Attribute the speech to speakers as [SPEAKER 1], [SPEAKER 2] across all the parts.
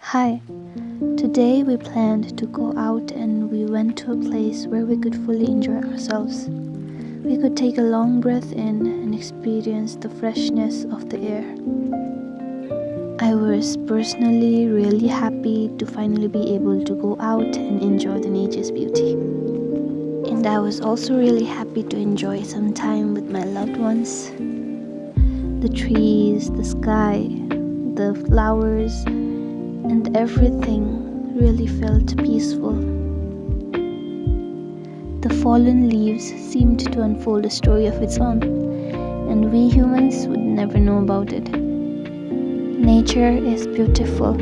[SPEAKER 1] Hi, today we planned to go out and we went to a place where we could fully enjoy ourselves. We could take a long breath in and experience the freshness of the air. I was personally really happy to finally be able to go out and enjoy the nature's beauty. And I was also really happy to enjoy some time with my loved ones. The trees, the sky, the flowers, and everything really felt peaceful. The fallen leaves seemed to unfold a story of its own, and we humans would never know about it. Nature is beautiful.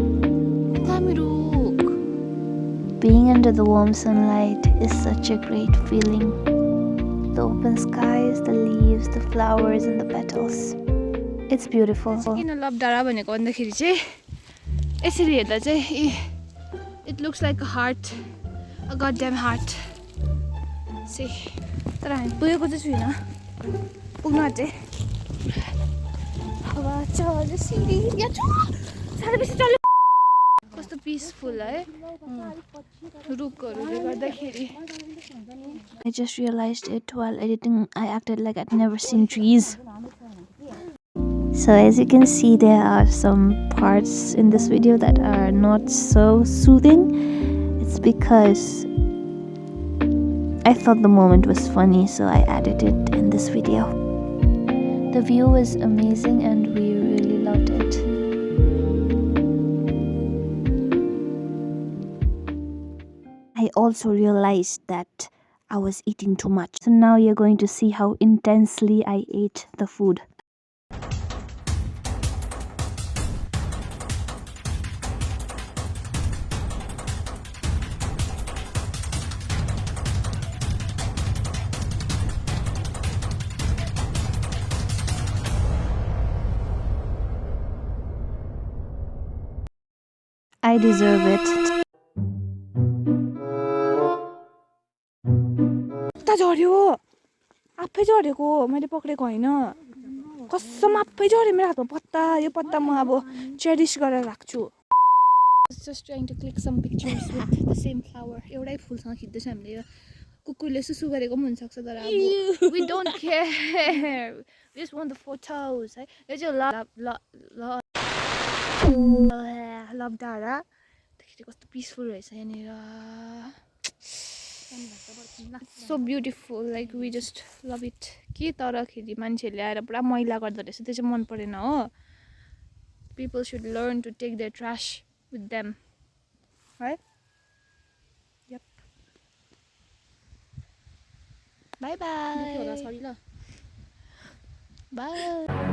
[SPEAKER 1] Being under the warm sunlight is such a great feeling. The open skies, the leaves, the flowers, and the petals. It's beautiful.
[SPEAKER 2] It looks like a heart, a goddamn heart. See, तर हामी पुगेको चाहिँ छुइनँ पुग्नु आँटे हावा चल्यो सिँडी यहाँ छ साह्रै बेसी चल्यो कस्तो पिसफुल है रुखहरूले गर्दाखेरि
[SPEAKER 1] I just realized it while editing. I acted like I'd never seen trees. So as you can see, there are some parts in this video that are not so soothing. It's because I thought the moment was funny, so I added it in this video. The view was amazing and we really loved it. I also realized that I was eating too much. So now you're going to see how intensely I ate the food. I deserve it.
[SPEAKER 2] पत्ता झर्यो आफै झरेको मैले पक्रेको होइन कसम आफै झर्यो मेरो हातमा पत्ता यो पत्ता म अब चेरिश गरेर राख्छु just trying to click some pictures with the same flower एउटै फुलसँग खिच्दैछ हामीले यो कुकुरले सुसु गरेको पनि हुन सक्छ तर अब we don't care we just want the photos है यो चाहिँ लभ डाँडा देखियो कस्तो पिसफुल रहेछ यहाँनिर so beautiful, like we just love it. के तरखेरि मान्छेले आएर पुरा मैला गर्दो रहेछ त्यो चाहिँ मन परेन हो people should learn to take their trash with them right yep bye bye bye